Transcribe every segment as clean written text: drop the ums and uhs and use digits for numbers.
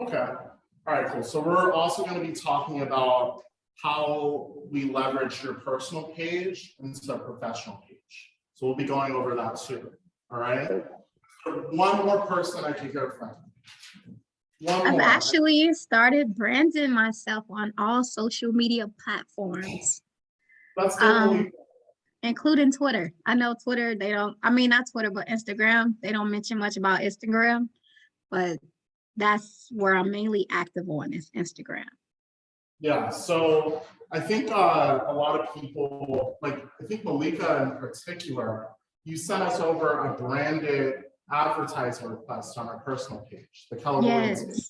Okay. All right, cool. So we're also going to be talking about how we leverage your personal page into a professional page. So we'll be going over that too. All right. One more person I can hear from. I've actually started branding myself on all social media platforms. That's totally including Twitter. I know Twitter, they don't, I mean, not Twitter, but Instagram. They don't mention much about Instagram, but that's where I'm mainly active on is Instagram. Yeah, so I think a lot of people, like I think Malika in particular, you sent us over a branded advertising request on our personal page, the Keller Williams page.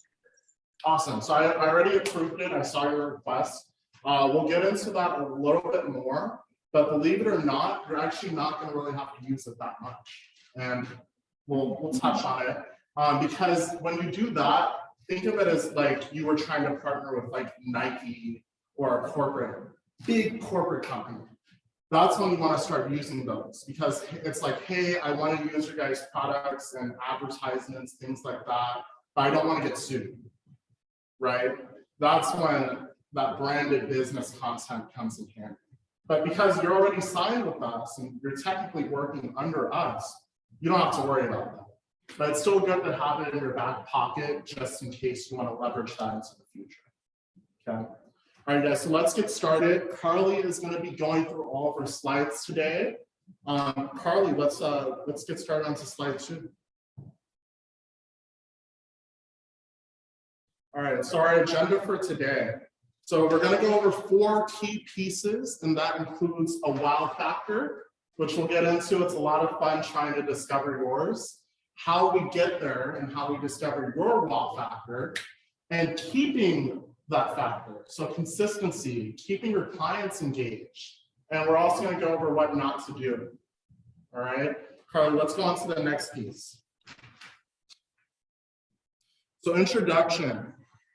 Awesome. So I already approved it. I saw your request. We'll get into that a little bit more, but believe it or not, you're actually not going to really have to use it that much. And we'll touch on it because when you do that, think of it as like you were trying to partner with like Nike or a big corporate company. That's when you want to start using those because it's like, hey, I want to use your guys' products and advertisements, things like that, but I don't want to get sued, right? That's when that branded business content comes in handy. But because you're already signed with us and you're technically working under us, you don't have to worry about that. But it's still good to have it in your back pocket just in case you want to leverage that into the future. Okay. All right, guys, so let's get started. Carly is going to be going through all of her slides today. Carly, let's get started onto slide 2. All right, so our agenda for today. So we're going to go over 4 key pieces, and that includes a wow factor, which we'll get into. It's a lot of fun trying to discover yours, how we get there and how we discover your wow factor, and keeping that factor. So consistency, keeping your clients engaged. And we're also going to go over what not to do. All right, Carly, let's go on to the next piece. So introduction.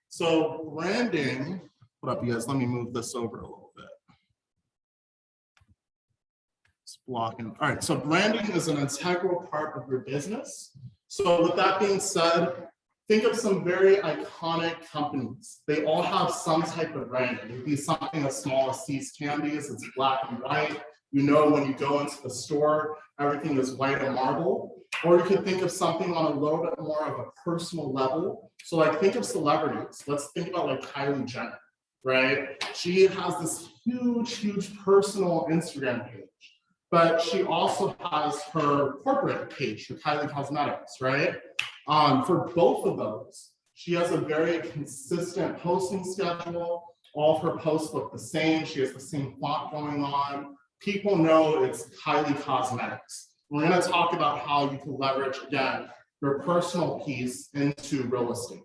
So branding, hold up, you guys, let me move this over a little bit. It's blocking. All right, so branding is an integral part of your business. So with that being said, think of some very iconic companies. They all have some type of branding. It could be something as small as See's Candies. It's black and white. You know when you go into the store, everything is white and marble. Or you could think of something on a little bit more of a personal level. So like think of celebrities. Let's think about like Kylie Jenner, right? She has this huge personal Instagram page. But she also has her corporate page for Kylie Cosmetics, right? For both of those, she has a very consistent posting schedule. All of her posts look the same. She has the same font going on. People know it's Kylie Cosmetics. We're going to talk about how you can leverage, again, your personal piece into real estate.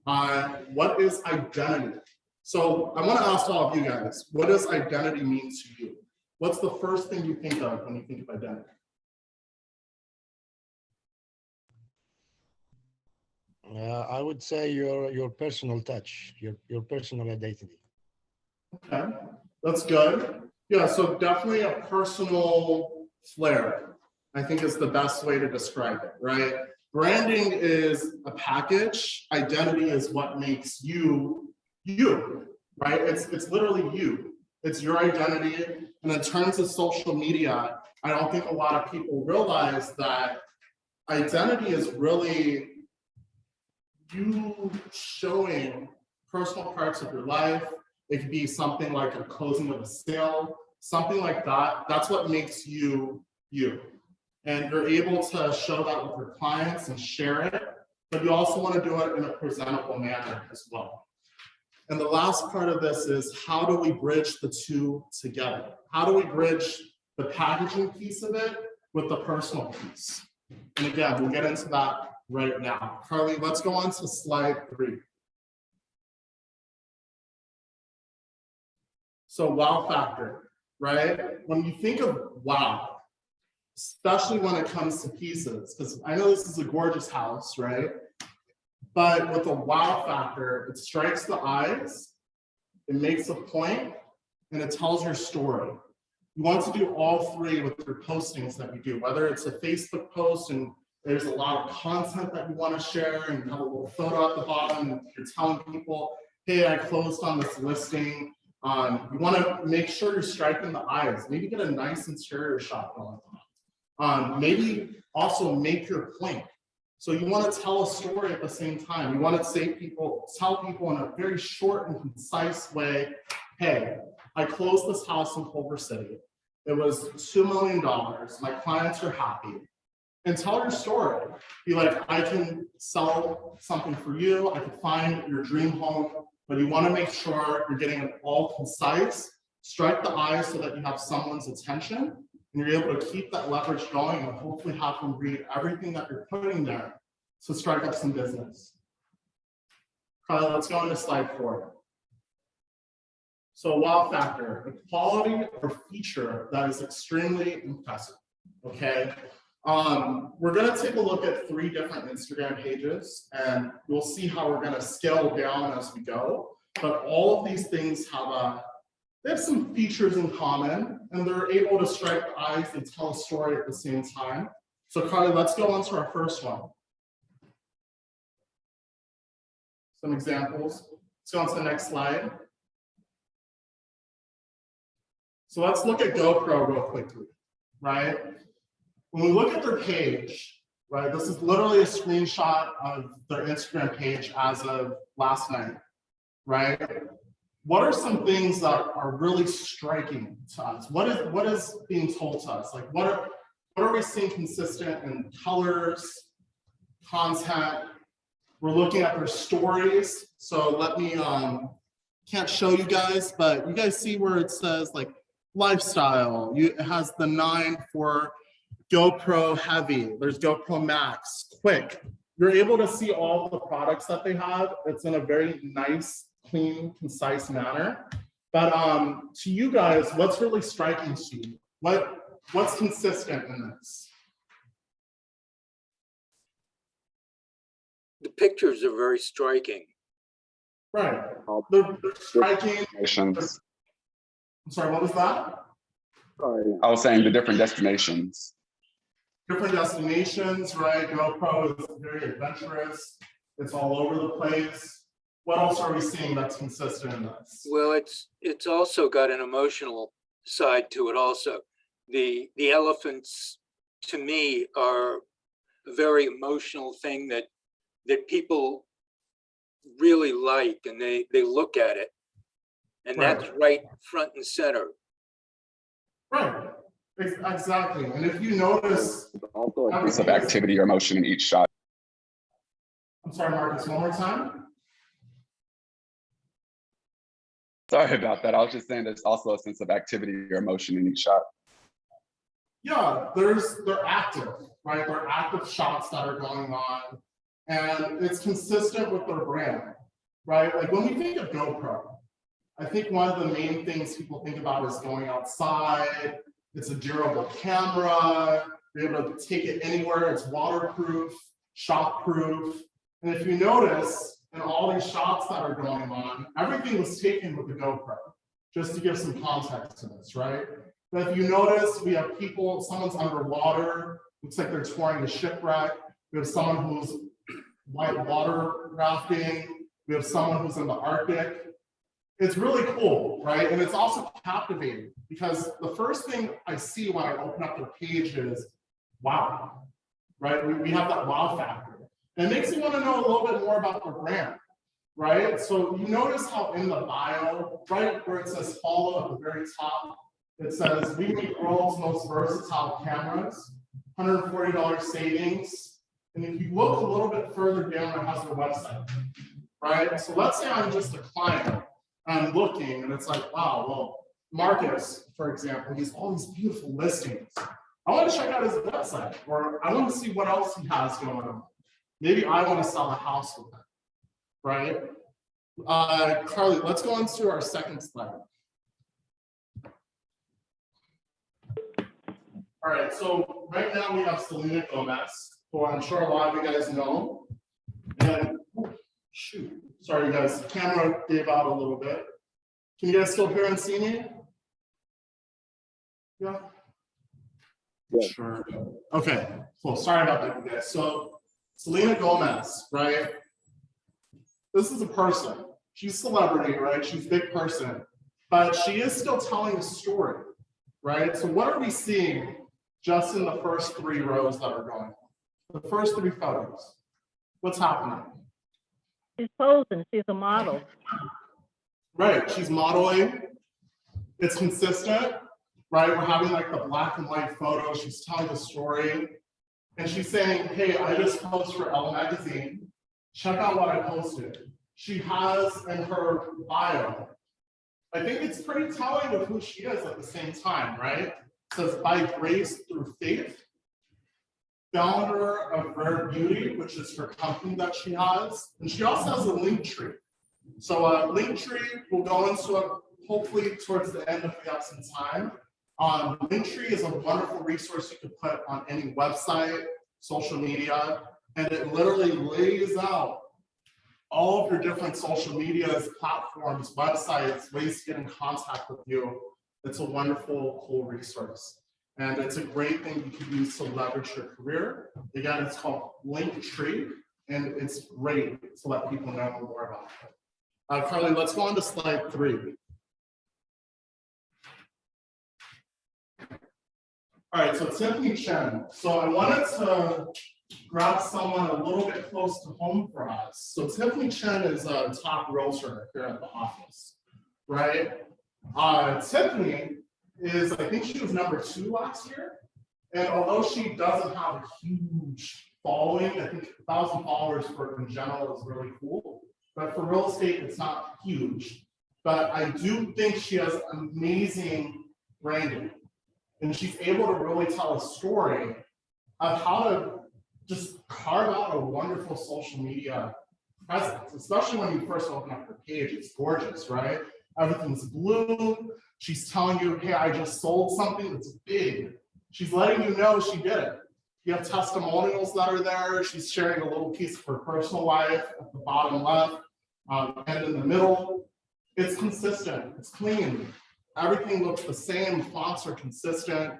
What is identity? So I want to ask all of you guys, what does identity mean to you? What's the first thing you think of when you think of identity? I would say your personal touch, your personal identity. Okay, that's good. Yeah, so definitely a personal flair, I think is the best way to describe it, right? Branding is a package. Identity is what makes you, right? It's literally you. It's your identity. And in terms of social media, I don't think a lot of people realize that identity is really you showing personal parts of your life. It could be something like a closing of a sale, something like that. That's what makes you, you. And you're able to show that with your clients and share it, but you also want to do it in a presentable manner as well. And the last part of this is how do we bridge the two together? How do we bridge the packaging piece of it with the personal piece? And again, we'll get into that right now. Carly, let's go on to slide 3. So wow factor, right? When you think of wow, especially when it comes to pieces, because I know this is a gorgeous house, right? But with a wow factor, it strikes the eyes, it makes a point, and it tells your story. You want to do all 3 with your postings that you do, whether it's a Facebook post and There's a lot of content that you want to share, and you have a little photo at the bottom. And you're telling people, hey, I closed on this listing. You want to make sure you're striking the eyes. Maybe get a nice interior shot going on. Maybe also make your point. So you want to tell a story at the same time. You want to tell people in a very short and concise way, hey, I closed this house in Culver City. It was $2 million. My clients are happy. And tell your story. Be like, I can sell something for you. I can find your dream home, but you want to make sure you're getting it all concise, strike the eyes so that you have someone's attention, and you're able to keep that leverage going and hopefully have them read everything that you're putting there to strike up some business. Kylie, let's go into slide 4. So wow factor, a quality or feature that is extremely impressive, okay? We're gonna take a look at 3 different Instagram pages, and we'll see how we're gonna scale down as we go. But all of these things they have some features in common, and they're able to strike the eyes and tell a story at the same time. So Kylie, let's go on to our first one. Some examples. Let's go on to the next slide. So let's look at GoPro real quickly, right? When we look at their page, right, this is literally a screenshot of their Instagram page as of last night, right? What are some things that are really striking to us? What is being told to us? Like what are we seeing consistent in colors, content? We're looking at their stories. So let me, can't show you guys, but you guys see where it says like lifestyle. It has the 9 for GoPro Heavy. There's GoPro Max, Quick. You're able to see all the products that they have. It's in a very nice, clean, concise manner. But to you guys, what's really striking to you? What's consistent in this? The pictures are very striking. Right. They're striking. Destinations. I'm sorry, what was that? I was saying the different destinations. Different destinations, right? GoPro is very adventurous. It's all over the place. What else are we seeing that's consistent in this? Well, it's also got an emotional side to it also. The elephants, to me, are a very emotional thing that people really like, and they look at it. And Right. that's right front and center. Right, exactly. And if you notice, Also a piece of activity or emotion in each shot. I'm sorry, Marcus, one more time. Sorry about that. I was just saying there's also a sense of activity or emotion in each shot. Yeah, they're active, right? They're active shots that are going on, and it's consistent with their brand, right? Like when we think of GoPro, I think one of the main things people think about is going outside. It's a durable camera. You're able to take it anywhere. It's waterproof, shockproof. And if you notice, in all these shots that are going on, everything was taken with the GoPro, just to give some context to this, right? But if you notice, we have people, someone's underwater, looks like they're touring a shipwreck. We have someone who's white water rafting. We have someone who's in the Arctic. It's really cool, right? And it's also captivating because the first thing I see when I open up their page is, wow, right? We have that wow factor. And it makes me want to know a little bit more about their brand, right? So you notice how in the bio, right where it says follow at the very top, it says we make the world's most versatile cameras, $140 savings. And if you look a little bit further down, it has their website, right? So let's say I'm just a client. I'm looking and it's like, wow, well, Marcus, for example, he has all these beautiful listings. I want to check out his website, or I want to see what else he has going on. Maybe I want to sell a house with him, right? Carly, let's go on to our second slide. All right, so right now we have Selena Gomez, who I'm sure a lot of you guys know. And shoot, sorry guys, the camera gave out a little bit. Can you guys still hear and see me? Yeah. Yeah. Sure. Okay, cool. Sorry about that, you guys. So Selena Gomez, right? This is a person. She's a celebrity, right? She's a big person, but she is still telling a story, right? So what are we seeing just in the first 3 rows that are going? The first 3 photos. What's happening? She's posing. She's a model. Right, she's modeling. It's consistent, right? We're having like the black and white photo. She's telling the story. And she's saying, hey, I just posted for Elle magazine. Check out what I posted. She has in her bio, I think it's pretty telling of who she is at the same time, right? It says, by grace through faith, founder of Rare Beauty, which is her company that she has. And she also has a link tree. So a link tree will go into it hopefully towards the end if we have some time. Linktree is a wonderful resource you can put on any website, social media, and it literally lays out all of your different social medias, platforms, websites, ways to get in contact with you. It's a wonderful, cool resource. And it's a great thing you can use to leverage your career. Again, it's called Linktree, and it's great to let people know more about it. Carly, let's go on to slide 3. All right, so Tiffany Chen. So I wanted to grab someone a little bit close to home for us. So Tiffany Chen is a top realtor here at the office, right? Tiffany is, I think she was number 2 last year. And although she doesn't have a huge following, I think 1,000 followers for in general is really cool. But for real estate, it's not huge. But I do think she has amazing branding. And she's able to really tell a story of how to just carve out a wonderful social media presence, especially when you first open up her page. It's gorgeous, right? Everything's blue. She's telling you, hey, I just sold something that's big. She's letting you know she did it. You have testimonials that are there. She's sharing a little piece of her personal life at the bottom left and in the middle. It's consistent. It's clean. Everything looks the same. Fonts are consistent.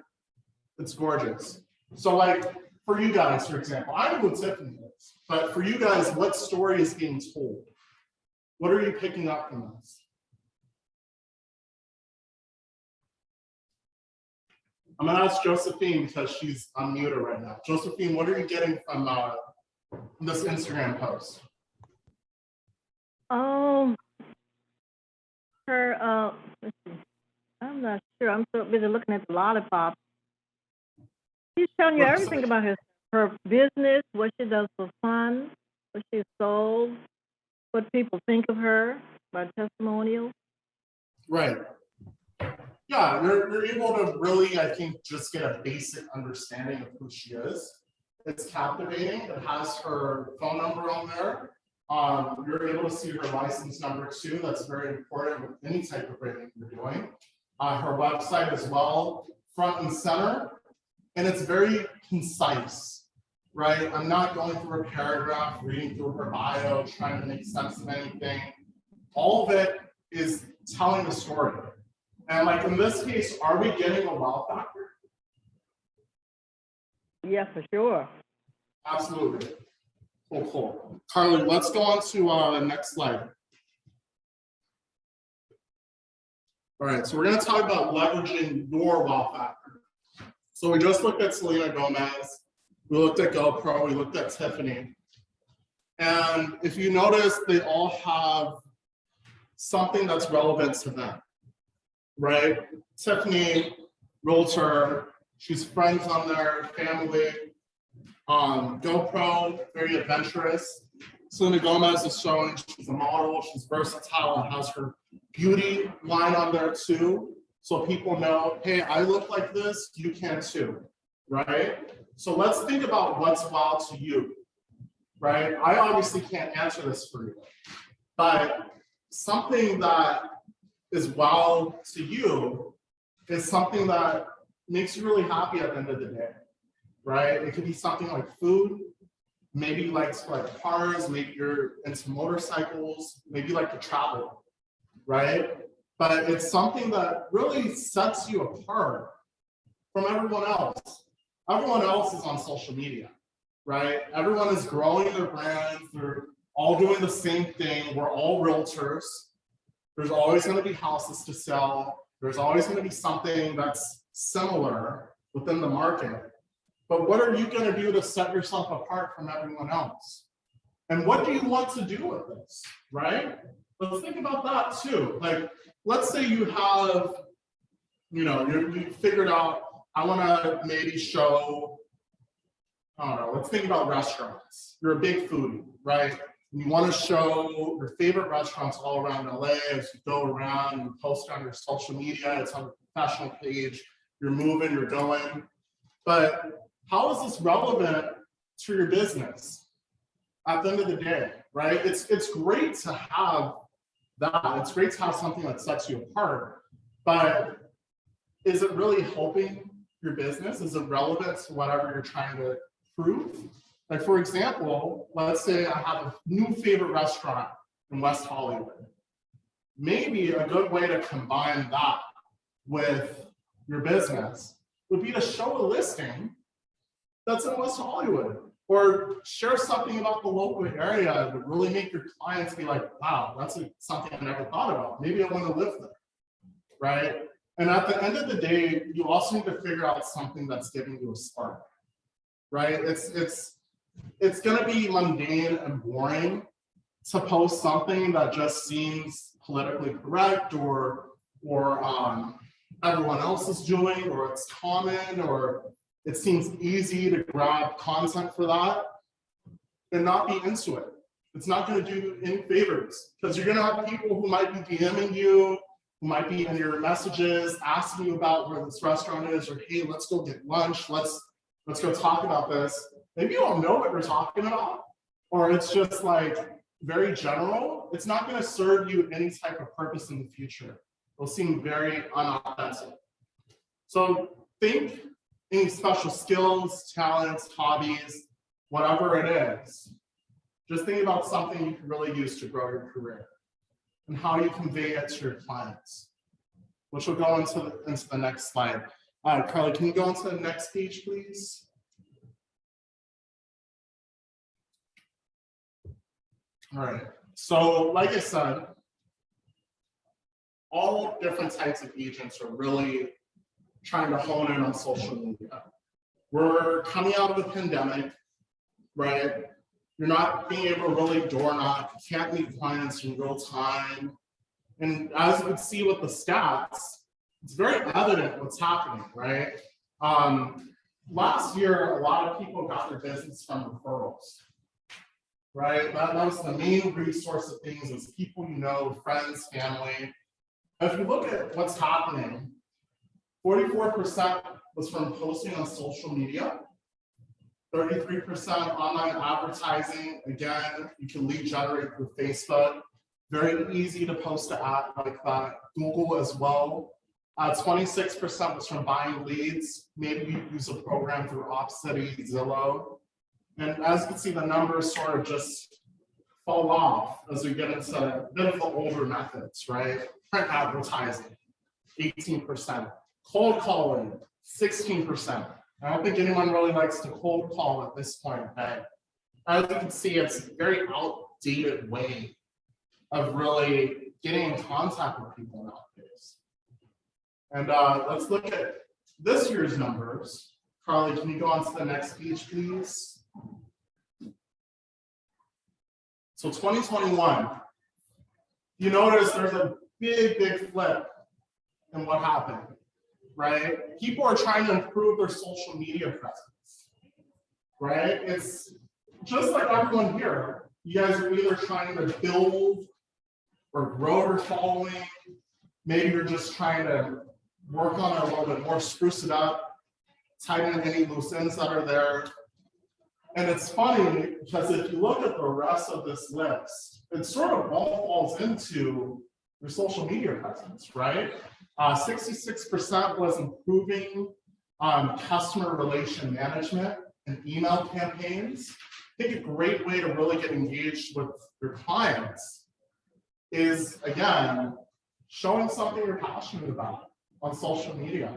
It's gorgeous. So like for you guys, for example, I know what Tiffany is, but for you guys, what story is being told? What are you picking up from this? I'm gonna ask Josephine because she's unmuted right now. Josephine, what are you getting from this Instagram post? Let's see. I'm not sure. I'm so busy looking at the lollipop. She's telling you What- everything about her business, what she does for fun, what she sold, what people think of her by testimonials. Right. Yeah, you're able to really, I think, just get a basic understanding of who she is. It's captivating. It has her phone number on there. You're able to see her license number too. That's very important with any type of branding you're doing. Her website as well, front and center. And it's very concise, right? I'm not going through a paragraph, reading through her bio, trying to make sense of anything. All of it is telling a story. And like in this case, are we getting a wow factor? Yeah, for sure. Absolutely. Cool, cool. Carly, let's go on to the next slide. All right, so we're going to talk about leveraging your wow factor. So we just looked at Selena Gomez, we looked at GoPro, we looked at Tiffany. And if you notice, they all have something that's relevant to them, right? Tiffany, realtor, she's friends on there, family. GoPro, very adventurous. Selena Gomez is showing she's a model, she's versatile and has her beauty line on there too. So people know, hey, I look like this, you can too, right? So let's think about what's wow to you, right? I obviously can't answer this for you, but something that is wow to you is something that makes you really happy at the end of the day, right? It could be something like food. Maybe you like cars, maybe you're into motorcycles, maybe you like to travel, right? But it's something that really sets you apart from everyone else. everyone else is on social media, right? Everyone is growing their brands. They're all doing the same thing. We're all realtors. There's always going to be houses to sell. There's always going to be something that's similar within the market. But what are you going to do to set yourself apart from everyone else? And what do you want to do with this, right? Let's think about that too. Like, let's say you have, you figured out, I want to maybe show, I don't know, let's think about restaurants. You're a big foodie, right? And you want to show your favorite restaurants all around LA as you go around, you post on your social media, it's on your professional page, you're moving, you're going. But how is this relevant to your business at the end of the day, right? It's great to have that. It's great to have something that sets you apart, but is it really helping your business? Is it relevant to whatever you're trying to prove? Like, for example, let's say I have a new favorite restaurant in West Hollywood. Maybe a good way to combine that with your business would be to show a listing that's in West Hollywood, or share something about the local area that would really make your clients be like, wow, that's something I never thought about. Maybe I want to live there, right? And at the end of the day, you also need to figure out something that's giving you a spark, right? It's going to be mundane and boring to post something that just seems politically correct or everyone else is doing, or it's common, or it seems easy to grab content for that and not be into it. It's not going to do any favors, because you're going to have people who might be DMing you, who might be in your messages asking you about where this restaurant is, or hey, let's go get lunch, let's go talk about this. Maybe you don't know what you're talking about, or it's just like very general. It's not going to serve you any type of purpose in the future. It'll seem very unauthentic. So think any special skills, talents, hobbies, whatever it is. Just think about something you can really use to grow your career and how you convey it to your clients, which will go into the next slide. Carly, can you go into the next page, please? All right, so like I said, all different types of agents are really trying to hone in on social media. We're coming out of the pandemic, right? You're not being able to really door knock, you can't meet clients in real time. And as you can see with the stats, it's very evident what's happening, right? Last year, a lot of people got their business from referrals, right? That was the main resource of things, is people you know, friends, family. If you look at what's happening, 44% was from posting on social media, 33% online advertising. Again, you can lead generate through Facebook. Very easy to post an ad like that. Google as well. 26% was from buying leads. Maybe you use a program through Opcity, Zillow. And as you can see, the numbers sort of just fall off as we get into a bit of the older methods, right? Print advertising, 18%. Cold calling, 16%. I don't think anyone really likes to cold call at this point, but as you can see, it's a very outdated way of really getting in contact with people nowadays. And let's look at this year's numbers. Carly, can you go on to the next page, please? So 2021, you notice there's a big flip in what happened, right? People are trying to improve their social media presence, right? It's just like everyone here. You guys are either trying to build or grow your following. Maybe you're just trying to work on it a little bit more, spruce it up, tighten any loose ends that are there. And it's funny because if you look at the rest of this list, it sort of all falls into your social media presence, right? 66% was improving customer relation management and email campaigns. I think a great way to really get engaged with your clients is, again, showing something you're passionate about on social media.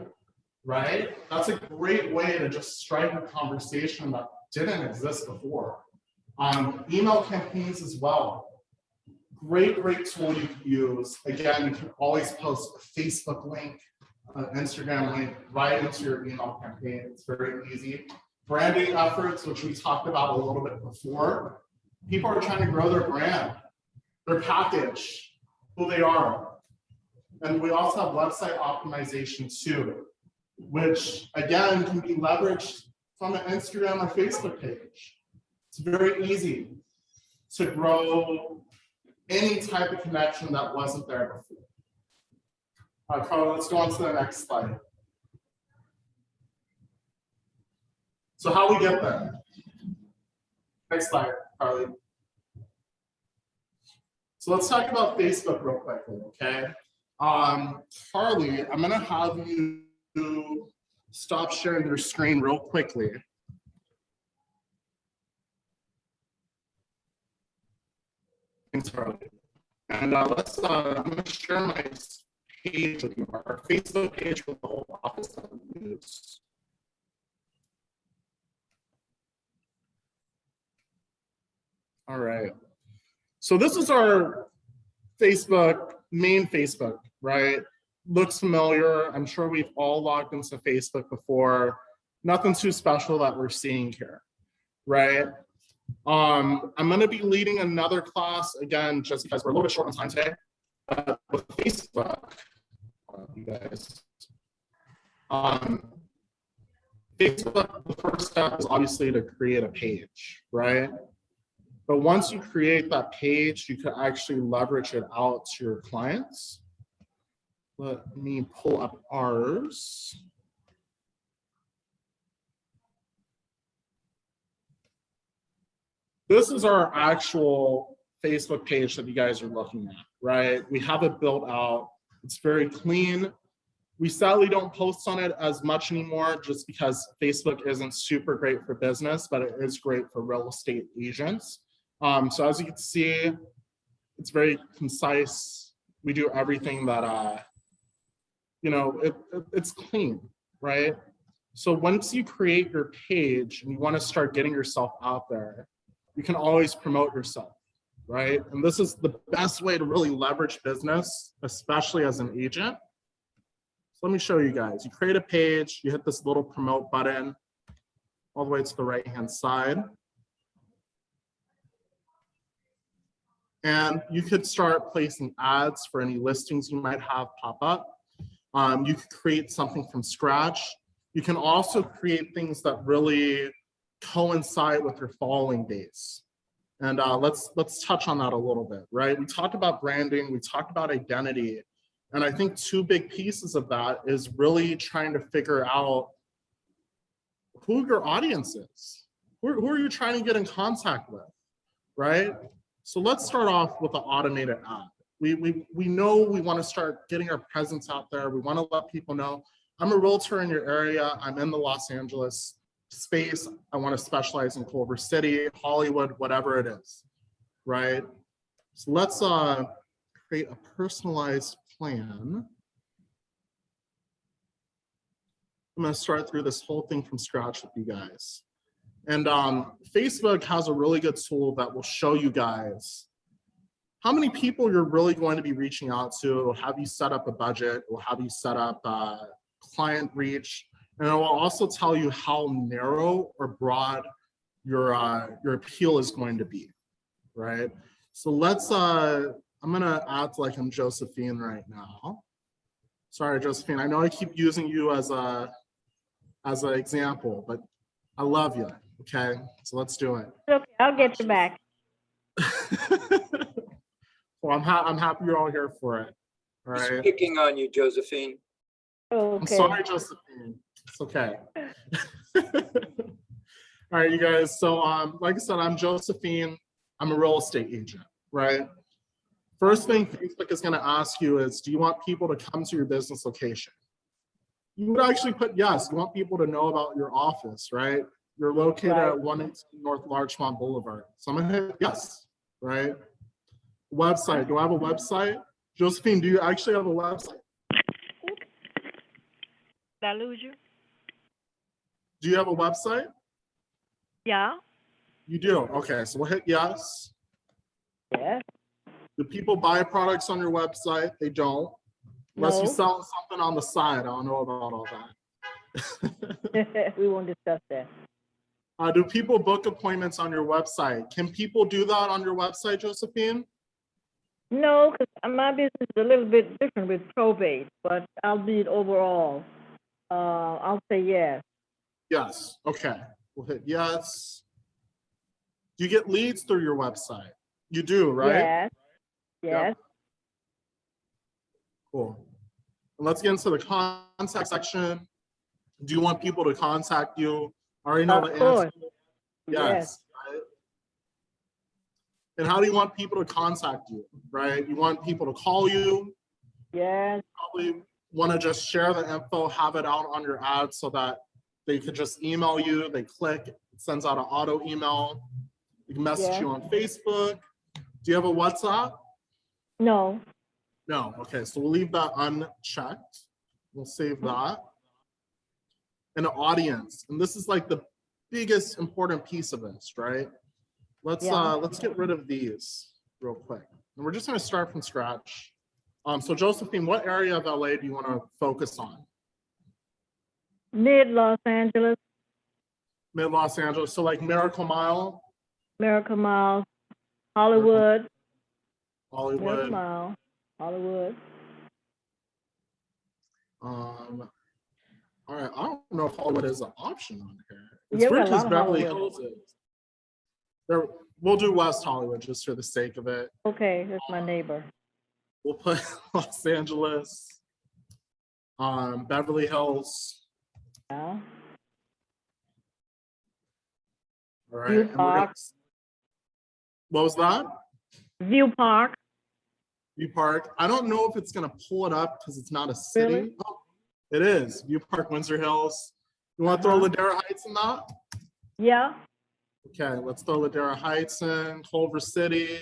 right? That's a great way to just strike a conversation that didn't exist before. Email campaigns as well. Great tool you can use. Again, you can always post a Facebook link, an Instagram link right into your email campaign. It's very easy. Branding efforts, which we talked about a little bit before. People are trying to grow their brand, their package, who they are. And we also have website optimization too, which again can be leveraged from an Instagram or Facebook page. It's very easy to grow any type of connection that wasn't there before. All right, Carla, let's go on to the next slide. So how we get there? Next slide, Carly. So let's talk about Facebook real quickly, okay? Carly, I'm gonna have you stop sharing your screen real quickly. Thanks, Carly. And I'm gonna share my page with you, our Facebook page with the whole office that we use. All right. So this is our Facebook, main Facebook, right? Looks familiar. I'm sure we've all logged into Facebook before. Nothing too special that we're seeing here, right? I'm going to be leading another class again, just because we're a little bit short on time today with Facebook. You guys, Facebook, the first step is obviously to create a page, right? But once you create that page, you can actually leverage it out to your clients. Let me pull up ours. This is our actual Facebook page that you guys are looking at, right? We have it built out. It's very clean. We sadly don't post on it as much anymore just because Facebook isn't super great for business, but it is great for real estate agents. So as you can see, it's very concise. We do everything that, it's clean, right? So once you create your page and you want to start getting yourself out there, you can always promote yourself, right? And this is the best way to really leverage business, especially as an agent. So let me show you guys. You create a page, you hit this little promote button all the way to the right-hand side. And you could start placing ads for any listings you might have pop up. You could create something from scratch. You can also create things that really coincide with your following base. And let's touch on that a little bit, right? We talked about branding, we talked about identity. And I think two big pieces of that is really trying to figure out who your audience is. Who are you trying to get in contact with, right? So let's start off with the automated ad. We know we want to start getting our presence out there. We want to let people know, I'm a realtor in your area. I'm in the Los Angeles space. I want to specialize in Culver City, Hollywood, whatever it is, right? So let's create a personalized plan. I'm going to start through this whole thing from scratch with you guys. And Facebook has a really good tool that will show you guys how many people you're really going to be reaching out to. It'll have you set up a budget. It will have you set up client reach. And it will also tell you how narrow or broad your appeal is going to be, right? So let's, I'm gonna act like I'm Josephine right now. Sorry, Josephine, I know I keep using you as an example, but I love you, okay? So let's do it. Okay, I'll get you back. Well, I'm happy you're all here for it, all Just right? picking on you, Josephine. Okay. I'm sorry, Josephine. It's okay. All right, you guys. So, like I said, I'm Josephine. I'm a real estate agent, right? First thing Facebook is going to ask you is, do you want people to come to your business location? You would actually put yes. You want people to know about your office, right? You're located at 118 North Larchmont Boulevard. So I'm going to hit yes, right? Website. Do I have a website? Josephine, do you actually have a website? Did I lose you? Do you have a website? Yeah. You do. Okay, so we'll hit yes. Yes. Do people buy products on your website? They don't. Unless you No. sell something on the side. I don't know about all that. We won't discuss that. Do people book appointments on your website? Can people do that on your website, Josephine? No, because my business is a little bit different with probate, but I'll be it overall. I'll say yes. Yes. Okay. We'll hit yes. Do you get leads through your website? You do, right? Yes. Yes. Yep. Cool. And let's get into the contact section. Do you want people to contact you? I already know the Of course. answer. Yes. Right? And how do you want people to contact you, right? You want people to call you? Yes. Probably want to just share the info, have it out on your ad so that they could just email you. They click, it sends out an auto email. You can message Yeah. you on Facebook. Do you have a WhatsApp? No. No. Okay, so we'll leave that unchecked. We'll save that. And an audience, and this is like the biggest important piece of this, right? Let's get rid of these real quick. And we're just going to start from scratch. So Josephine, what area of LA do you want to focus on? Mid Los Angeles, Mid Los Angeles, so like Miracle Mile, Miracle Mile, Hollywood, Miracle Hollywood. Mile, Hollywood. All right, I don't know if Hollywood is an option on here. It's Yeah, we weird got a lot because of Beverly Hollywood. Hills is. There, we'll do West Hollywood just for the sake of it. Okay, that's my neighbor. We'll put Los Angeles, Beverly Hills. Yeah. All right. View and we're gonna- Park. What was that? View Park. View Park. I don't know if it's gonna pull it up because it's not a city. Really? Oh, it is. View Park, Windsor Hills. You want to throw Ladera Heights in that? Yeah. Okay, let's throw Ladera Heights in, Culver City.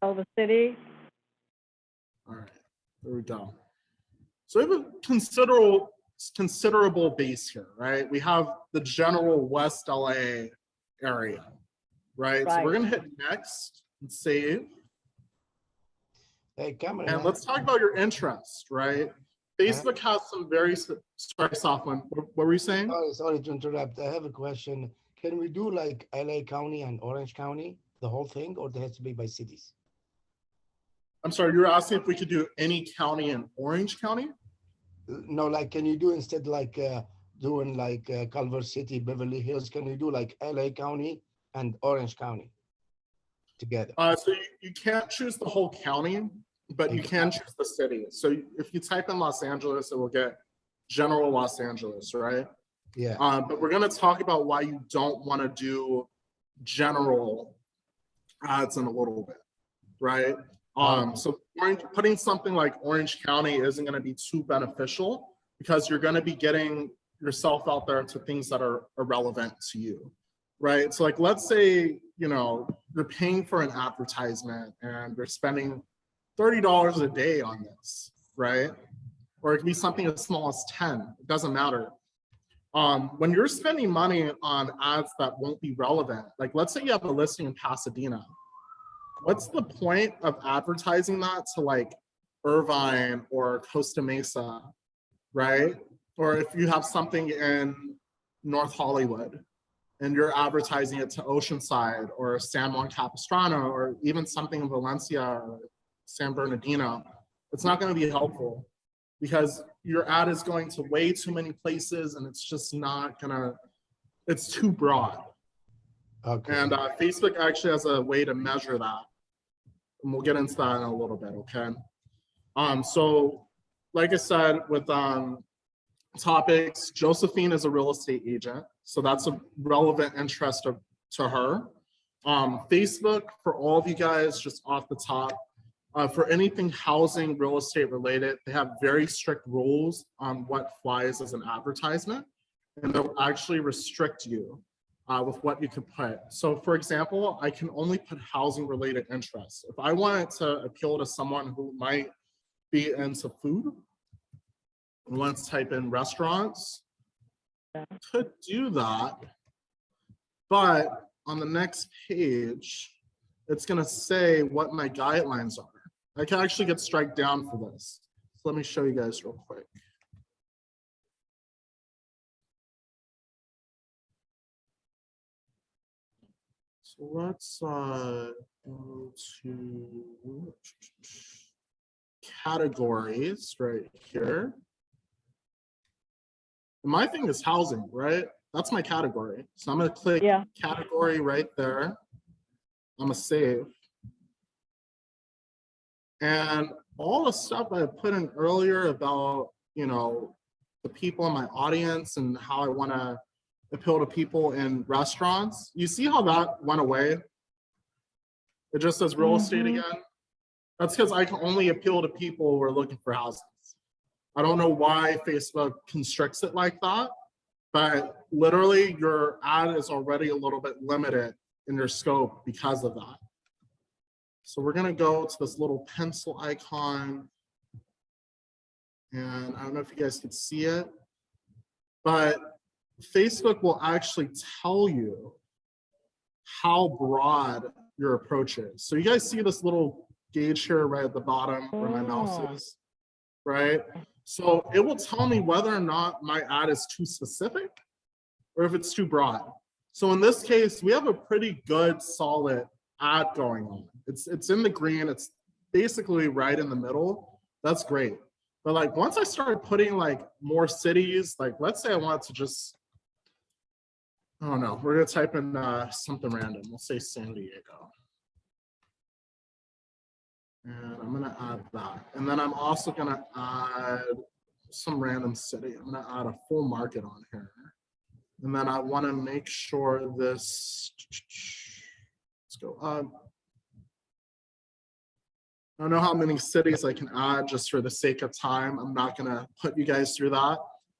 Culver City. All right, there we go. So we have a considerable base here, right? We have the general West LA area, right? So we're gonna hit next and save. Hey, Cameron. And let's talk about your interest, right? Facebook has some very, sorry, Softman, what were you saying? Sorry to interrupt. I have a question. Can we do like LA County and Orange County, the whole thing, or it has to be by cities? I'm sorry, you were asking if we could do any county in Orange County? No, like, can you do instead like doing like Culver City, Beverly Hills, can you do like LA County and Orange County together? So you can't choose the whole county, but you can choose the city. So if you type in Los Angeles, it will get general Los Angeles, right? Yeah. But we're gonna talk about why you don't wanna do general ads in a little bit, right? So putting something like Orange County isn't gonna be too beneficial because you're gonna be getting yourself out there to things that are irrelevant to you, right? So like, let's say, you're paying for an advertisement and you're spending $30 a day on this, right? Or it could be something as small as 10, it doesn't matter. When you're spending money on ads that won't be relevant, like let's say you have a listing in Pasadena, what's the point of advertising that to like Irvine or Costa Mesa, right? Or if you have something in North Hollywood and you're advertising it to Oceanside or San Juan Capistrano or even something in Valencia or San Bernardino, it's not going to be helpful because your ad is going to way too many places and it's just not gonna, it's too broad. Okay. And Facebook actually has a way to measure that. And we'll get into that in a little bit, okay? So like I said, with topics, Josephine is a real estate agent. So that's a relevant interest to her. Facebook, for all of you guys, just off the top, for anything housing, real estate related, they have very strict rules on what flies as an advertisement, and they'll actually restrict you with what you can put. So for example, I can only put housing related interests. If I wanted to appeal to someone who might be into food, and let's type in restaurants. Could do that, but on the next page, it's gonna say what my guidelines are. I can actually get strike down for this. So let me show you guys real quick. So let's go to categories right here. And my thing is housing, right? That's my category. So I'm gonna click category right there. I'm gonna save. And all the stuff I put in earlier about, you know, the people in my audience and how I wanna appeal to people in restaurants. You see how that went away? It just says real estate again. That's because I can only appeal to people who are looking for houses. I don't know why Facebook constricts it like that, but literally your ad is already a little bit limited in your scope because of that. So we're gonna go to this little pencil icon. And I don't know if you guys can see it, but Facebook will actually tell you how broad your approach is. So you guys see this little gauge here right at the bottom where my mouse is, right? So it will tell me whether or not my ad is too specific or if it's too broad. So in this case, we have a pretty good solid ad going on. It's in the green, it's basically right in the middle. That's great. But like once I started putting like more cities, like let's say I want to just, I don't know, we're gonna type in something random. We'll say San Diego. And I'm gonna add that. And then I'm also gonna add some random city. I'm gonna add a full market on here. And then I wanna make sure this, let's go up. I don't know how many cities I can add just for the sake of time. I'm not gonna put you guys through that.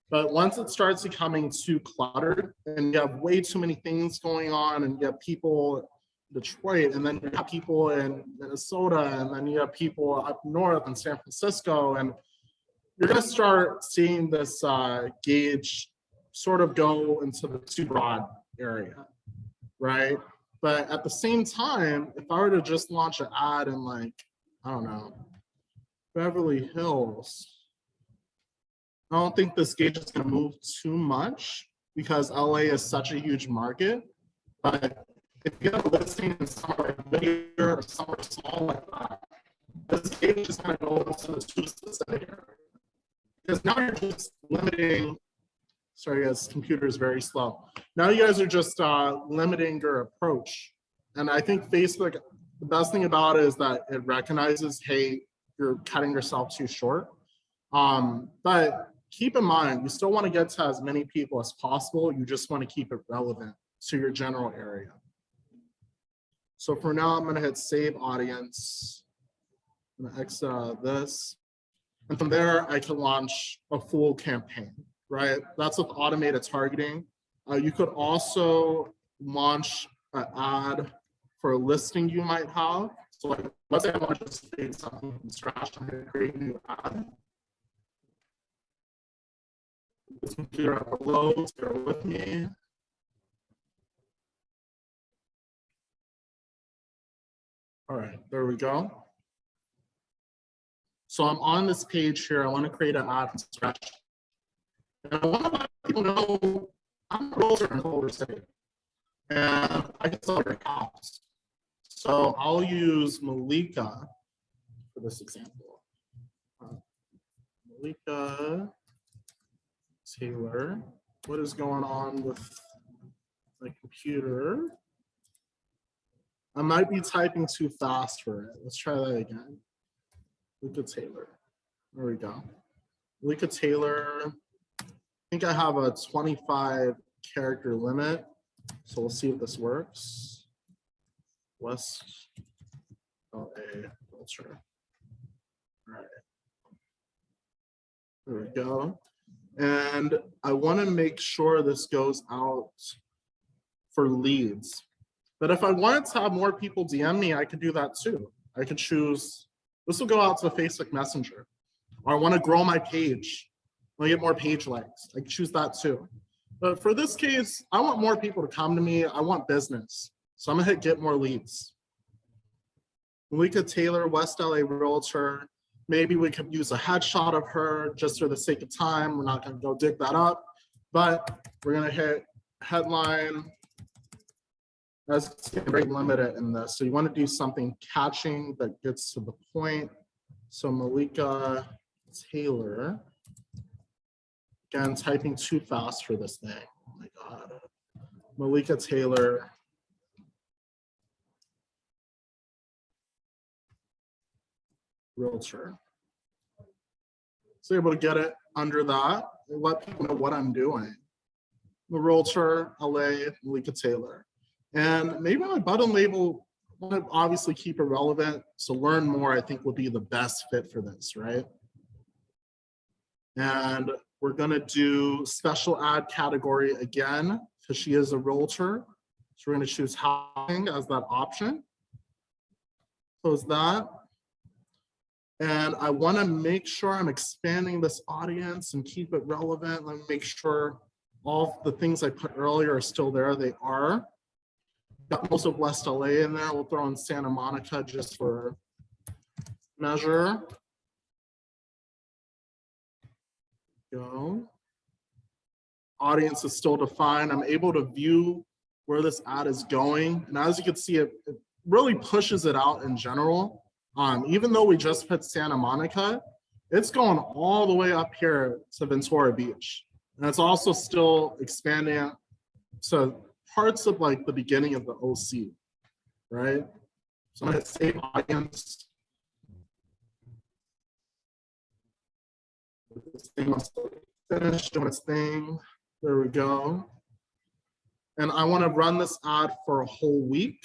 But once it starts becoming too cluttered and you have way too many things going on and you have people in Detroit and then you have people in Minnesota and then you have people up north in San Francisco, and you're gonna start seeing this gauge sort of go into the too broad area, right? But at the same time, if I were to just launch an ad in like, I don't know, Beverly Hills, I don't think this gauge is going to move too much because LA is such a huge market. But if you have a listing in somewhere like Whittier or somewhere small like that, this gauge is going to go into the too specific area. Because now you're just limiting, sorry guys, computer is very slow. Now you guys are just limiting your approach. And I think Facebook, the best thing about it is that it recognizes, hey, you're cutting yourself too short. But keep in mind, you still want to get to as many people as possible. You just want to keep it relevant to your general area. So for now, I'm going to hit save audience. I'm going to exit out of this. And from there, I can launch a full campaign, right? That's with automated targeting. You could also launch an ad for a listing you might have. So like, let's say I want to just create something from scratch and create a new ad. This computer at Lowe, bear with me. All right, there we go. So I'm on this page here. I want to create an ad from scratch. And I want to let people know I'm a realtor in Culver City. And I can sell your house. So I'll use Malika for this example. Malika Taylor. What is going on with my computer? I might be typing too fast for it. Let's try that again. Malika Taylor. There we go. Malika Taylor. I think I have a 25 character limit. So we'll see if this works. West LA culture. All right. There we go. And I want to make sure this goes out for leads. But if I wanted to have more people DM me, I could do that too. I could choose, this will go out to Facebook Messenger. Or I want to grow my page. I get more page likes. I can choose that too. But for this case, I want more people to come to me. I want business. So I'm gonna hit get more leads. Malika Taylor, West LA Realtor. Maybe we could use a headshot of her just for the sake of time. We're not gonna go dig that up, but we're gonna hit headline. That's very limited in this. So you want to do something catching that gets to the point. So Malika Taylor. Again, typing too fast for this thing. Oh my God. Malika Taylor. Realtor. So able to get it under that and let people know what I'm doing. The Realtor, LA, Malika Taylor. And maybe my button label, I want to obviously keep it relevant. So learn more, I think, will be the best fit for this, right? And we're going to do special ad category again, because she is a realtor. So we're going to choose housing as that option. Close that. And I want to make sure I'm expanding this audience and keep it relevant. Let me make sure all the things I put earlier are still there. They are. Got most of West LA in there. We'll throw in Santa Monica just for measure. Go. Audience is still defined. I'm able to view where this ad is going. And as you can see, it really pushes it out in general. Even though we just put Santa Monica, it's going all the way up here to Ventura Beach. And it's also still expanding to parts of like the beginning of the OC, right? So I'm gonna save audience. This thing must finish doing its thing. There we go. And I want to run this ad for a whole week.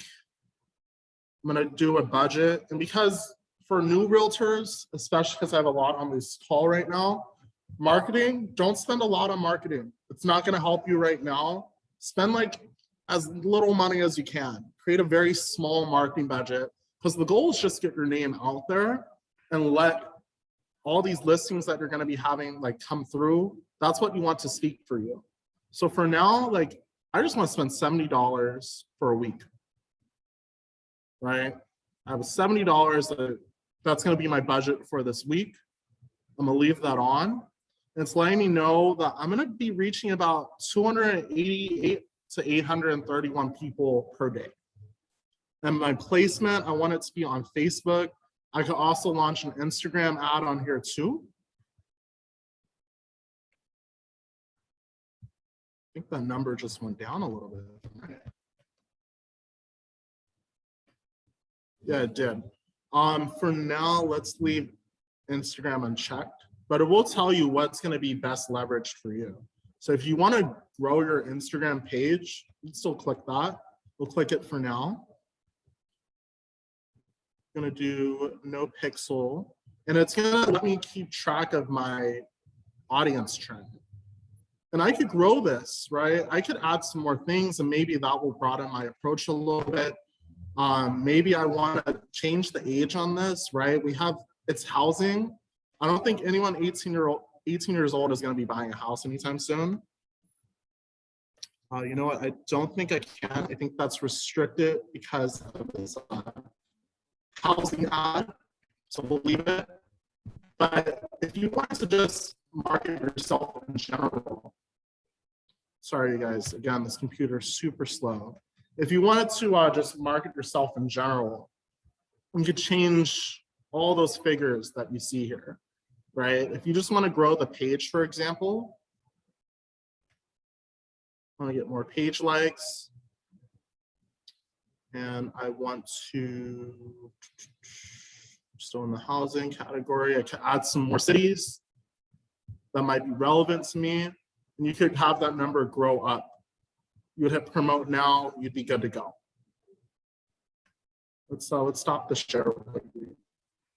I'm going to do a budget. And because for new realtors, especially because I have a lot on this call right now, marketing, don't spend a lot on marketing. It's not going to help you right now. Spend like as little money as you can. Create a very small marketing budget, because the goal is just get your name out there and let all these listings that you're going to be having like come through. That's what you want to speak for you. So for now, like I just want to spend $70 for a week, right? I have $70 that's going to be my budget for this week. I'm going to leave that on. And it's letting me know that I'm going to be reaching about 288 to 831 people per day. And my placement, I want it to be on Facebook. I could also launch an Instagram ad on here too. I think that number just went down a little bit. Yeah, it did. For now, let's leave Instagram unchecked, but it will tell you what's going to be best leveraged for you. So if you want to grow your Instagram page, you can still click that. We'll click it for now. I'm going to do no pixel, and it's going to let me keep track of my audience trend. And I could grow this, right? I could add some more things, and maybe that will broaden my approach a little bit. Maybe I want to change the age on this, right? It's housing. I don't think anyone 18 years old is going to be buying a house anytime soon. You know what? I don't think I can. I think that's restricted because of this housing ad. So we'll leave it. But if you want to just market yourself in general, sorry, you guys. Again, this computer is super slow. If you wanted to just market yourself in general, you could change all those figures that you see here, right? If you just want to grow the page, for example, I want to get more page likes, and I want to, still in the housing category, I could add some more cities that might be relevant to me, and you could have that number grow up. You would hit promote now, you'd be good to go. Let's stop the share.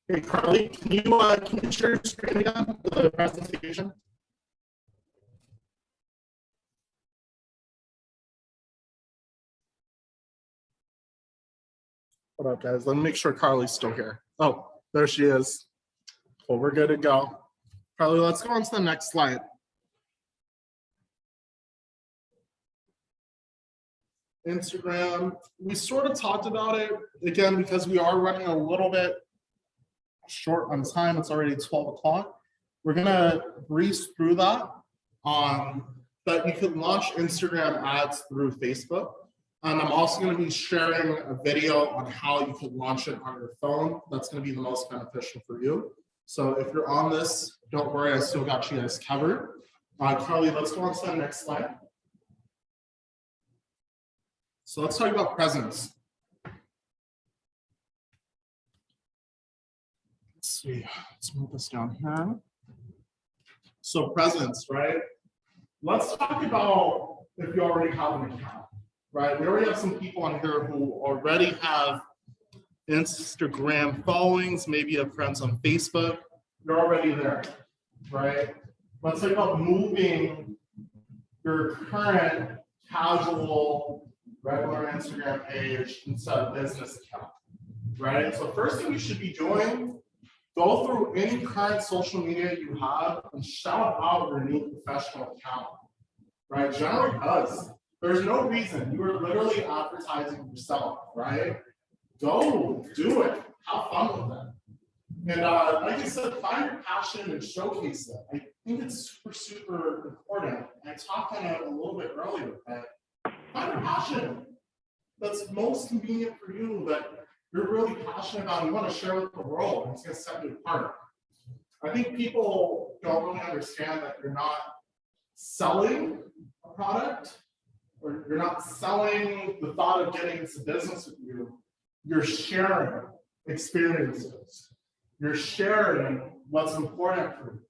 Hey, Carly, can you share your screen again for the presentation? Hold up, guys. Let me make sure Carly's still here. Oh, there she is. Well, we're good to go. Carly, let's go on to the next slide. Instagram, we sort of talked about it again because we are running a little bit short on time. It's already 12 o'clock. We're gonna breeze through that. But you can launch Instagram ads through Facebook. And I'm also going to be sharing a video on how you can launch it on your phone. That's going to be the most beneficial for you. So if you're on this, don't worry, I still got you guys covered. Carly, let's go on to the next slide. So let's talk about presence. Let's see, let's move this down here. So presence, right? Let's talk about if you already have an account, right? We already have some people on here who already have Instagram followings, maybe you have friends on Facebook. You're already there, right? Let's talk about moving your current casual, regular Instagram page into a business account, right? So first thing you should be doing, go through any current social media you have and shout out your new professional account, right? Generally does. There's no reason. You are literally advertising yourself, right? Go do it. Have fun with it. And like I said, find your passion and showcase it. I think it's super, super important. I talked on it a little bit earlier, but find a passion that's most convenient for you, that you're really passionate about, you want to share with the world, and it's going to set you apart. I think people don't really understand that you're not selling a product, or you're not selling the thought of getting into business with you. You're sharing experiences. You're sharing what's important for you,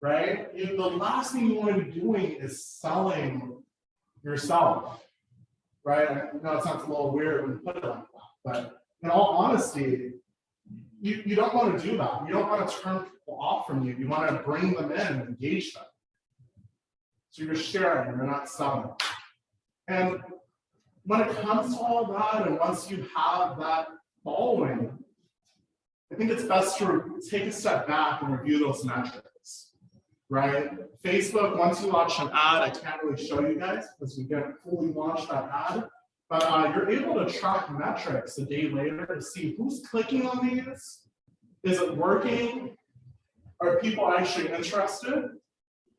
right? The last thing you want to be doing is selling yourself, right? I know it sounds a little weird when you put it like that, but in all honesty, you don't want to do that. You don't want to turn people off from you. You want to bring them in and engage them. So you're sharing, you're not selling. And when it comes to all that, and once you have that following, I think it's best to take a step back and review those metrics, right? Facebook, once you launch an ad, I can't really show you guys because we didn't fully launch that ad. But you're able to track metrics a day later to see who's clicking on these. Is it working? Are people actually interested?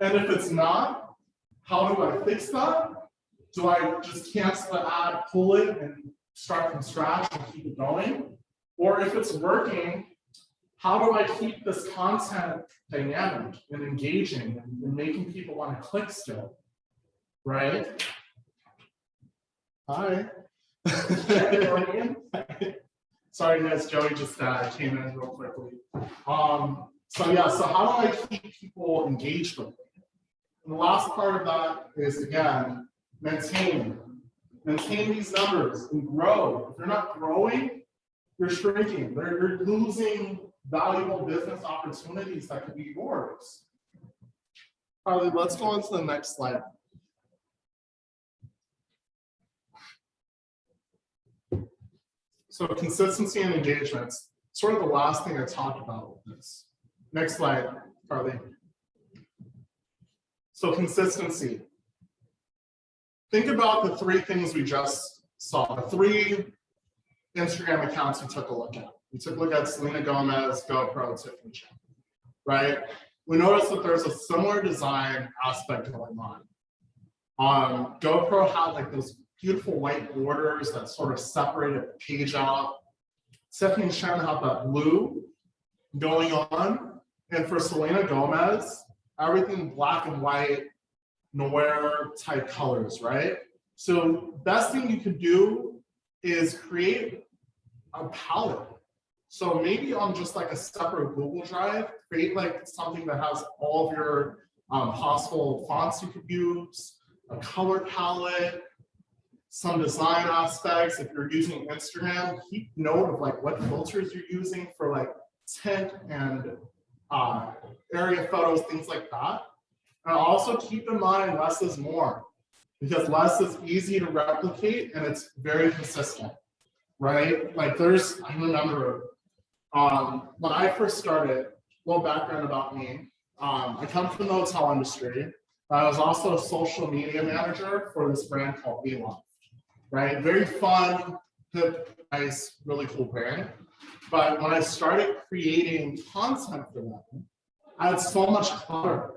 And if it's not, how do I fix that? Do I just cancel the ad, pull it, and start from scratch and keep it going? Or if it's working, how do I keep this content dynamic and engaging and making people want to click still, right? Hi. Sorry guys, Joey just came in real quickly. So yeah, so how do I keep people engaged with me? And the last part of that is, again, maintain these numbers and grow. If you're not growing, you're shrinking. You're losing valuable business opportunities that could be yours. Harley, let's go on to the next slide. So consistency and engagements, sort of the last thing I talked about with this. Next slide, Carly. So consistency. Think about the three things we just saw, the three Instagram accounts we took a look at. We took a look at Selena Gomez, GoPro, Tiffany Chen, right? We noticed that there's a similar design aspect going on. GoPro had like those beautiful white borders that sort of separated the page out. Tiffany Chen had that blue going on. And for Selena Gomez, everything black and white, noir type colors, right? So best thing you could do is create a palette. So maybe on just like a separate Google Drive, create like something that has all of your possible fonts you could use, a color palette, some design aspects. If you're using Instagram, keep note of like what filters you're using for like tint and area photos, things like that. And also keep in mind less is more, because less is easy to replicate and it's very consistent, right? Like I remember when I first started, a little background about me, I come from the hotel industry. I was also a social media manager for this brand called Lowe, right? Very fun, hip, nice, really cool brand. But when I started creating content for them, I had so much clutter.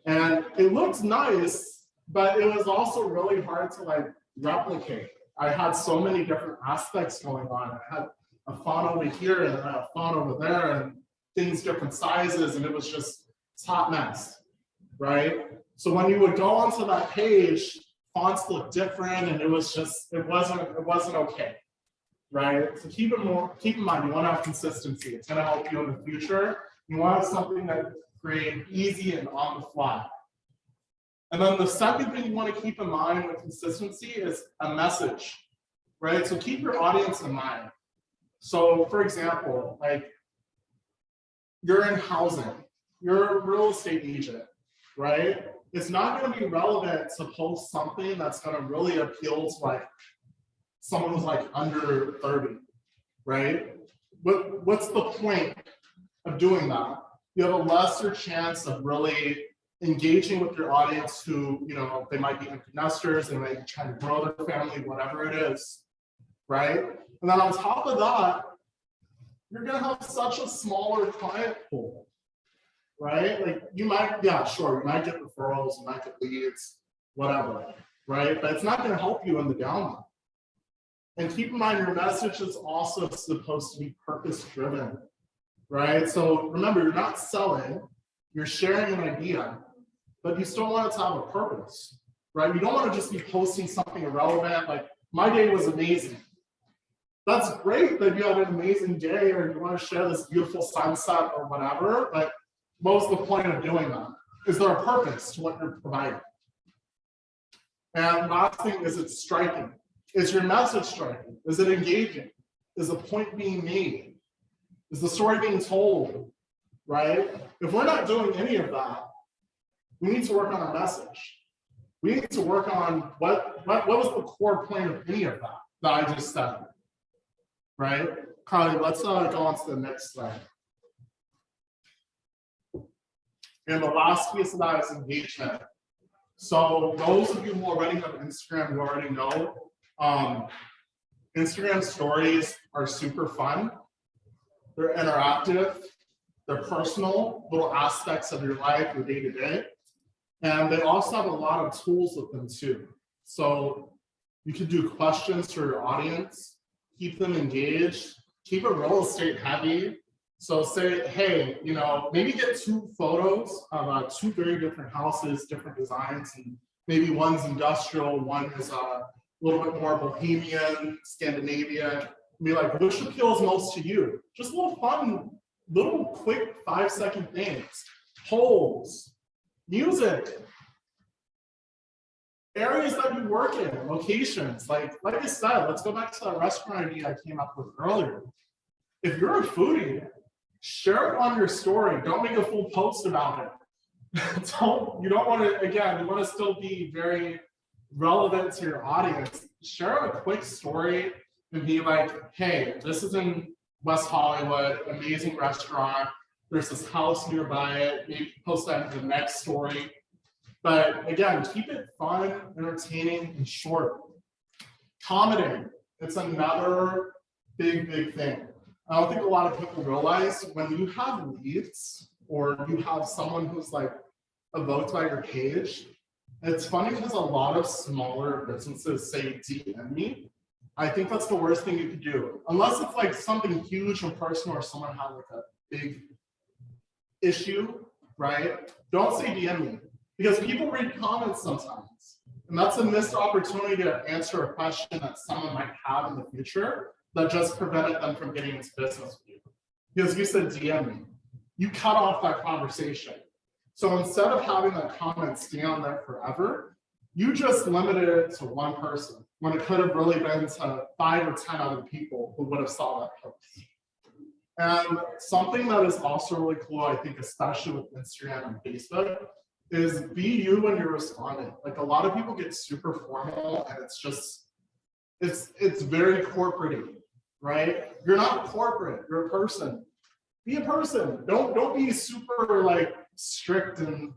And it looked nice, but it was also really hard to like replicate. I had so many different aspects going on. I had a font over here and a font over there and things different sizes, and it was just a hot mess, right? So when you would go onto that page, fonts looked different, and it wasn't okay, right? So keep in mind, you want to have consistency. It's going to help you in the future. You want to have something that create easy and on the fly. And then the second thing you want to keep in mind with consistency is a message, right? So keep your audience in mind. So for example, like you're in housing, you're a real estate agent, right? It's not going to be relevant to post something that's going to really appeal to like someone who's like under 30, right? What's the point of doing that? You have a lesser chance of really engaging with your audience who, you know, they might be empty nesters, they might be trying to grow their family, whatever it is, right? And then on top of that, you're gonna have such a smaller client pool, right? Like you might, yeah, sure, you might get referrals, you might get leads, whatever, right? But it's not gonna help you in the down line. And keep in mind, your message is also supposed to be purpose-driven, right? So remember, you're not selling, you're sharing an idea, but you still want it to have a purpose, right? You don't want to just be posting something irrelevant, like my day was amazing. That's great that you had an amazing day or you want to share this beautiful sunset or whatever, but what's the point of doing that? Is there a purpose to what you're providing? And last thing is it's striking. Is your message striking? Is it engaging? Is a point being made? Is the story being told, right? If we're not doing any of that, we need to work on our message. We need to work on what was the core point of any of that I just said, right? Kylie, let's go on to the next slide. And the last piece of that is engagement. So those of you who already have Instagram, you already know, Instagram stories are super fun. They're interactive, they're personal, little aspects of your life, your day-to-day. And they also have a lot of tools with them too. So you can do questions for your audience, keep them engaged, keep it real estate heavy. So say, hey, you know, maybe get 2 photos of 2 very different houses, different designs, and maybe one's industrial, one is a little bit more bohemian, Scandinavian. Be like, which appeals most to you? Just little fun, little quick 5-second things. Polls, music, areas that you work in, locations. Like I said, let's go back to that restaurant idea I came up with earlier. If you're a foodie, share it on your story. Don't make a full post about it. You don't want to, again, you want to still be very relevant to your audience. Share a quick story and be like, hey, this is in West Hollywood, amazing restaurant. There's this house nearby it. Maybe post that in the next story. But again, keep it fun, entertaining, and short. Commenting, it's another big thing. I don't think a lot of people realize when you have leads or you have someone who's like evoked by your page, it's funny because a lot of smaller businesses say DM me. I think that's the worst thing you could do. Unless it's like something huge and personal or someone had like a big issue, right? Don't say DM me because people read comments sometimes. And that's a missed opportunity to answer a question that someone might have in the future that just prevented them from getting into business with you. Because you said DM me, you cut off that conversation. So instead of having that comment stay on there forever, you just limited it to one person when it could have really been to 5 or 10 other people who would have saw that post. And something that is also really cool, I think, especially with Instagram and Facebook, is be you when you're responding. Like a lot of people get super formal and it's just, it's very corporate-y, right? You're not corporate, you're a person. Be a person. Don't be super like strict and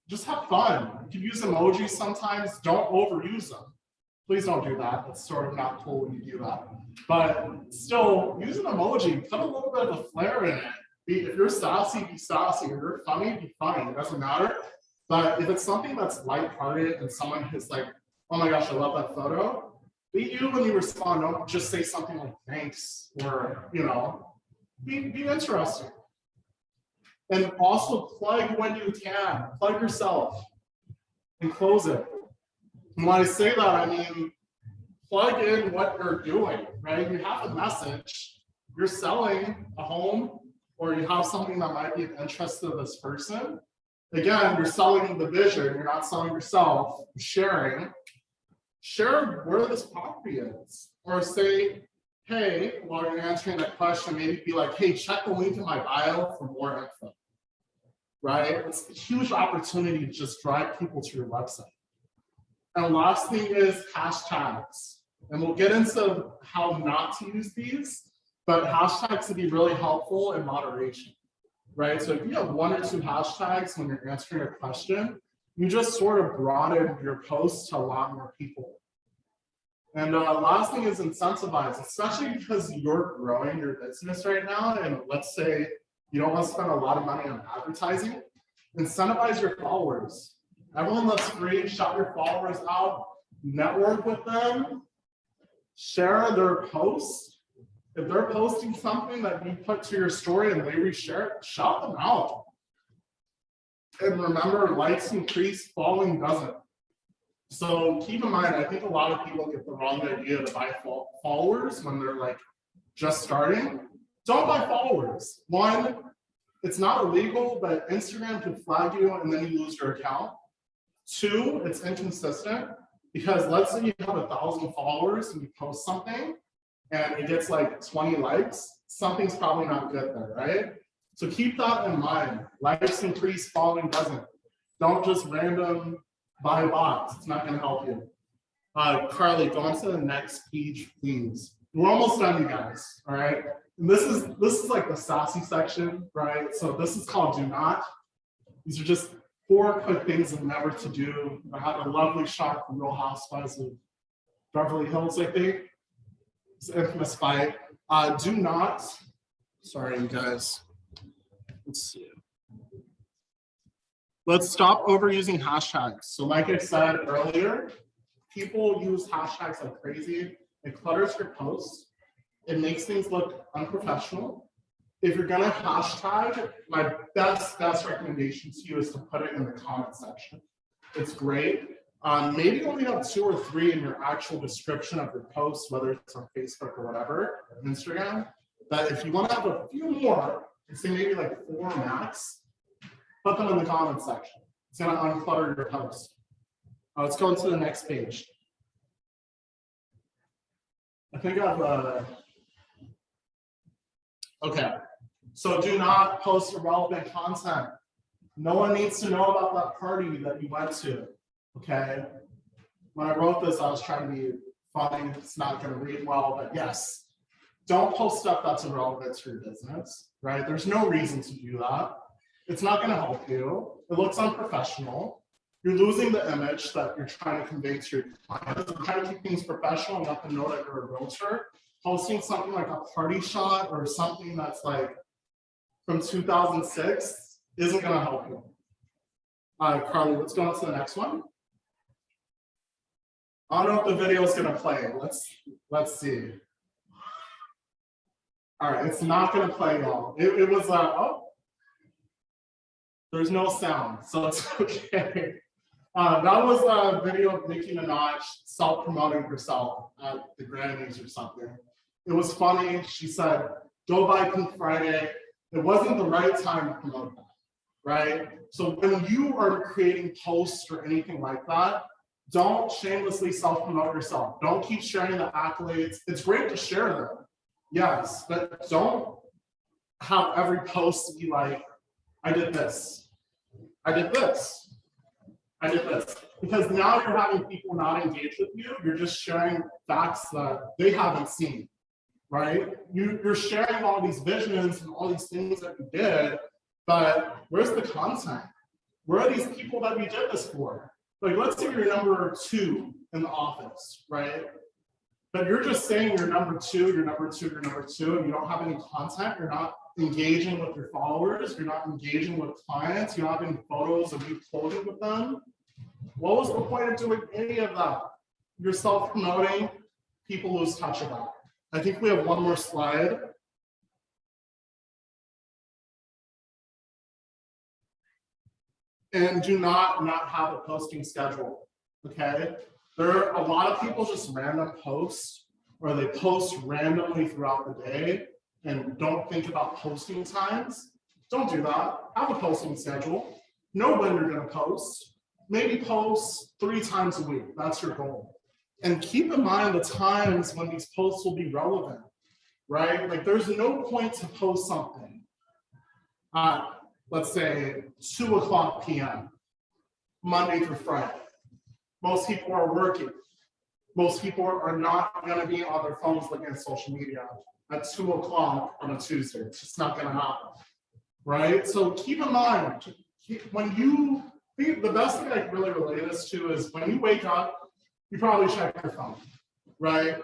just have fun. You can use emojis sometimes, don't overuse them. Please don't do that. It's sort of not cool when you do that. But still, use an emoji, put a little bit of a flair in it. If you're sassy, be sassy. If you're funny, be funny. It doesn't matter. But if it's something that's lighthearted and someone is like, oh my gosh, I love that photo, be you when you respond. Don't just say something like thanks or, you know, be interesting. And also plug when you can. Plug yourself and close it. And when I say that, I mean, plug in what you're doing, right? You have a message, you're selling a home, or you have something that might be of interest to this person. Again, you're selling the vision, you're not selling yourself, you're sharing. Share where this property is. Or say, hey, while you're answering that question, maybe be like, hey, check the link in my bio for more info. Right? It's a huge opportunity to just drive people to your website. And the last thing is hashtags. And we'll get into how not to use these, but hashtags can be really helpful in moderation, right? So if you have 1 or 2 hashtags when you're answering a question, you just sort of broaden your post to a lot more people. And last thing is incentivize, especially because you're growing your business right now. And let's say you don't want to spend a lot of money on advertising, incentivize your followers. Everyone that's free, shout your followers out, network with them, share their posts. If they're posting something that you put to your story and they reshare it, shout them out. And remember, likes increase, following doesn't. So keep in mind, I think a lot of people get the wrong idea to buy followers when they're like just starting. Don't buy followers. 1, it's not illegal, but Instagram can flag you and then you lose your account. 2, it's inconsistent because let's say you have 1,000 followers and you post something and it gets like 20 likes, something's probably not good there, right? So keep that in mind. Likes increase, following doesn't. Don't just random buy bots. It's not going to help you. Carly, go on to the next page, please. We're almost done, you guys. All right. And this is like the sassy section, right? So this is called do not. These are just 4 quick things of never to do. I had a lovely shot from Real Housewives of Beverly Hills, I think. It's an infamous fight. Do not. Sorry, you guys. Let's see. Let's stop overusing hashtags. So like I said earlier, people use hashtags like crazy. It clutters your posts. It makes things look unprofessional. If you're gonna hashtag, my best recommendation to you is to put it in the comment section. It's great. Maybe only have 2 or 3 in your actual description of your post, whether it's on Facebook or whatever, or Instagram. But if you want to have a few more, say maybe like 4 max, put them in the comment section. It's gonna unclutter your post. Let's go into the next page. I think I've okay. So do not post irrelevant content. No one needs to know about that party that you went to. Okay. When I wrote this, I was trying to be funny. It's not going to read well, but yes, don't post stuff that's irrelevant to your business, right? There's no reason to do that. It's not going to help you. It looks unprofessional. You're losing the image that you're trying to convey to your clients. You're trying to keep things professional and let them know that you're a realtor. Posting something like a party shot or something that's like from 2006 isn't going to help you. Carly, let's go on to the next one. I don't know if the video is going to play. Let's see. All right, it's not going to play, y'all. It was oh, there's no sound, so it's okay. That was a video of Nicki Minaj self-promoting herself at the Grammys or something. It was funny. She said, "Go buy Pink Friday." It wasn't the right time to promote that, right? So when you are creating posts or anything like that, don't shamelessly self-promote yourself. Don't keep sharing the accolades. It's great to share them, yes, but don't have every post be like, I did this, I did this, I did this. Because now you're having people not engage with you. You're just sharing facts that they haven't seen, right? You're sharing all these visions and all these things that you did, but Where's the content? Where are these people that we did this for? Like, let's say you're number 2 in the office, right? But you're just saying you're number 2, you're number 2, you're number 2, and you don't have any content, you're not engaging with your followers, you're not engaging with clients, you don't have any photos of you clothing with them. What was the point of doing any of that? You're self-promoting, people lose touch of that. I think we have one more slide. And do not have a posting schedule, okay? There are a lot of people just random post, or they post randomly throughout the day and don't think about posting times. Don't do that. Have a posting schedule. Know when you're gonna post. Maybe post 3 times a week. That's your goal. And keep in mind the times when these posts will be relevant, right? Like, there's no point to post something let's say 2:00 p.m. Monday through Friday. Most people are working. Most people are not going to be on their phones looking at social media at 2:00 on a Tuesday. It's just not going to happen, right? So keep in mind, when you think, the best thing I can really relate this to is when you wake up, you probably check your phone, right?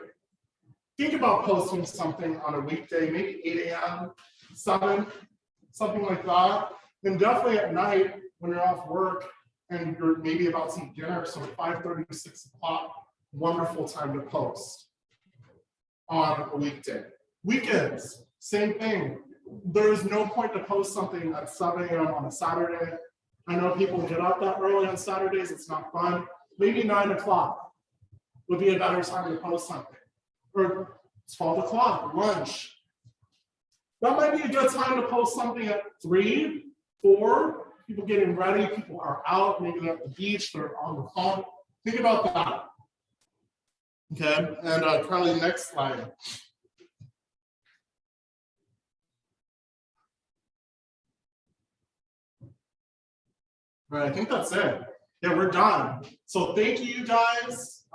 Think about posting something on a weekday, maybe 8 a.m., 7, something like that. And definitely at night when you're off work and you're maybe about to eat dinner, so 5:30, 6 o'clock, wonderful time to post on a weekday. Weekends, same thing. There is no point to post something at 7 a.m. on a Saturday. I know people get up that early on Saturdays, it's not fun. Maybe 9 o'clock would be a better time to post something. Or 12 o'clock, lunch. That might be a good time to post something at 3, 4, people getting ready, people are out, maybe they're at the beach, they're on the phone. Think about that. Okay, and Kylie, next slide. All right, I think that's it. Yeah, we're done. So thank you guys.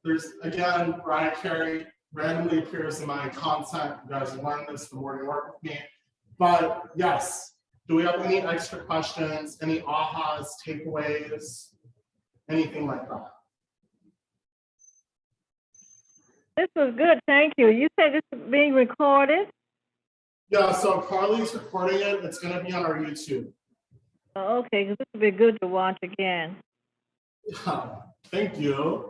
There's, again, Brian Carey randomly appears in my content. You guys learn this the more you work with me. But yes, do we have any extra questions, any ahas, takeaways, anything like that? This was good, thank you. You said this is being recorded? Yeah, so Carly's recording it. It's going to be on our YouTube. Oh, okay, because this would be good to watch again. Yeah, thank you.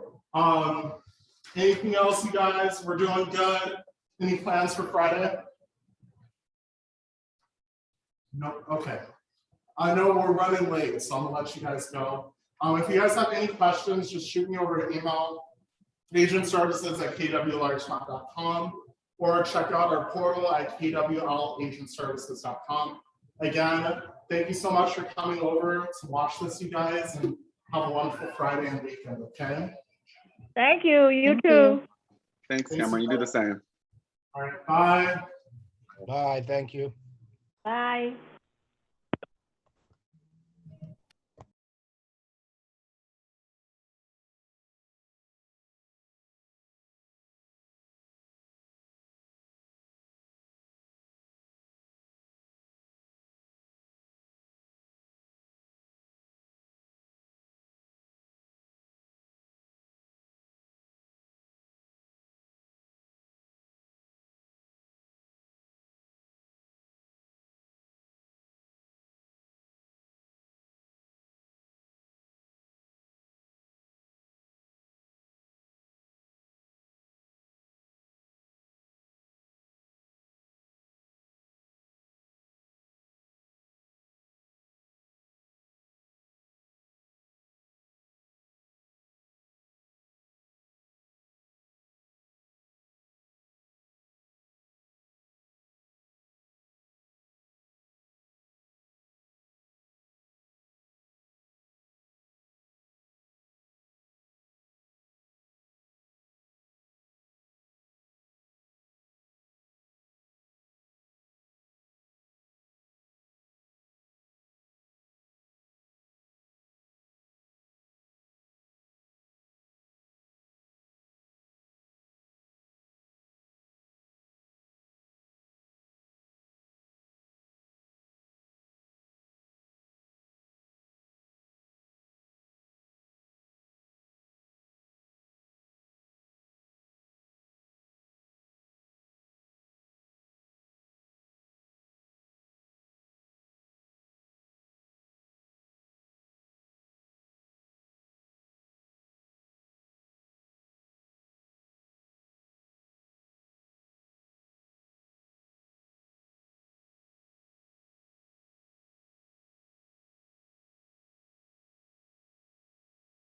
Anything else, you guys? We're doing good. Any plans for Friday? No, okay. I know we're running late, so I'm gonna let you guys go. If you guys have any questions, just shoot me over an email, agentservices@kwlargemont.com, or check out our portal at kwlagentservices.com. Again, thank you so much for coming over to watch this, you guys, and have a wonderful Friday and weekend, okay? Thank you, you Thank too. you. Thanks, Cameron. You do the same. All right, bye. Bye, thank you. Bye.